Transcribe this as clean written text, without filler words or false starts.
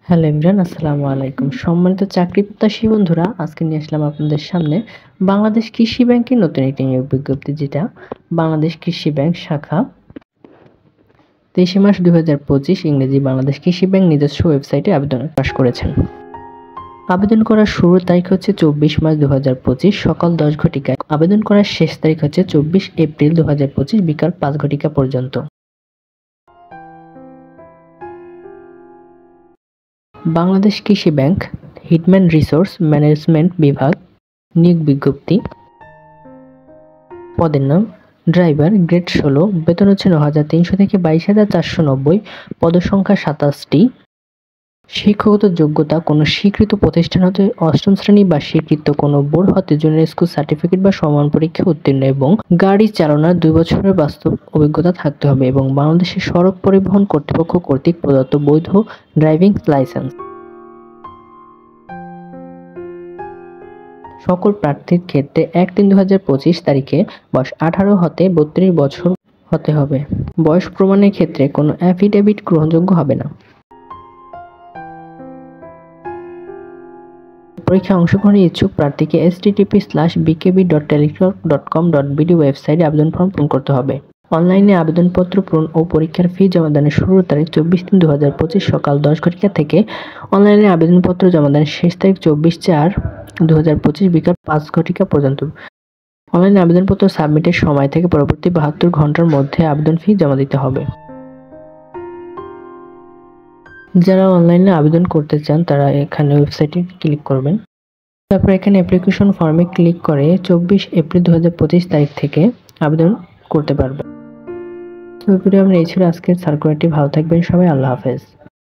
Hello everyone, আসসালামু আলাইকুম। সম্মানিত চাকরি প্রত্যাশী বন্ধুরা, আজকে নিয়ে আসলাম আপনাদের সামনে বাংলাদেশ কৃষি ব্যাংকের নতুন একটি নিয়োগ বিজ্ঞপ্তি, যেটা বাংলাদেশ কৃষি ব্যাংক শাখা 23 মার্চ 2025 ইংরেজি বাংলাদেশ কৃষি ব্যাংক নিজস্ব ওয়েবসাইটে আবেদন প্রকাশ করেছেন। আবেদন করার শুরুর তারিখ হচ্ছে 24 মার্চ 2025 সকাল 10 ঘটিকায়। আবেদন করার শেষ তারিখ হচ্ছে 24 এপ্রিল 2025 বিকাল 5 ঘটিকা পর্যন্ত। বাংলাদেশ কৃষি ব্যাংক হিটম্যান রিসোর্স ম্যানেজমেন্ট বিভাগ নিয়োগ বিজ্ঞপ্তি। পদের নাম ড্রাইভার, গ্রেড 16, বেতন হচ্ছে 9,300 থেকে 22,490, পদসংখ্যা 27টি। শিক্ষাগত যোগ্যতা কোনো স্বীকৃত প্রতিষ্ঠান হতে অষ্টম শ্রেণী বা স্বীকৃত কোনো বোর্ড হতে জুনিয়র স্কুল সার্টিফিকেট বা সমান পরীক্ষা উত্তীর্ণ এবং গাড়ি চালানোর 2 বছরের বাস্তব অভিজ্ঞতা থাকতে হবে এবং বাংলাদেশের সড়ক পরিবহন কর্তৃপক্ষ কর্তৃক প্রদত্ত বৈধ ড্রাইভিং লাইসেন্স। সকল প্রার্থীর ক্ষেত্রে 1/3/2025 তারিখে বয়স 18 হতে 32 বছর হতে হবে। বয়স প্রমাণের ক্ষেত্রে কোনো অ্যাফিডেভিট গ্রহণযোগ্য হবে না। পরীক্ষায় অংশগ্রহণের ইচ্ছুক প্রার্থীকে http://bkb.teletalk.com.bd ওয়েবসাইটে আবেদন ফর্ম পূরণ করতে হবে। অনলাইনে আবেদনপত্র পূরণ ও পরীক্ষার ফি জমাদানের শুরুর তারিখ 24/3/2025 সকাল 10 ঘটিকা থেকে অনলাইনে আবেদনপত্র জমাদানের শেষ তারিখ 24/4/2025 বিকাল 5 ঘটিকা পর্যন্ত। অনলাইনে আবেদনপত্র সাবমিটের সময় থেকে পরবর্তী 72 ঘন্টার মধ্যে আবেদন ফি জমা দিতে হবে। যারা অনলাইনে আবেদন করতে চান তারা এখানে ওয়েবসাইটে ক্লিক করবেন। তারপর এখানে অ্যাপ্লিকেশন ফর্মে ক্লিক করে 24 এপ্রিল 2025 তারিখ থেকে আবেদন করতে পারবেন। তো এই ছিল আজকের সার্কুলারটি। ভালো থাকবেন সবাই, আল্লাহ হাফেজ।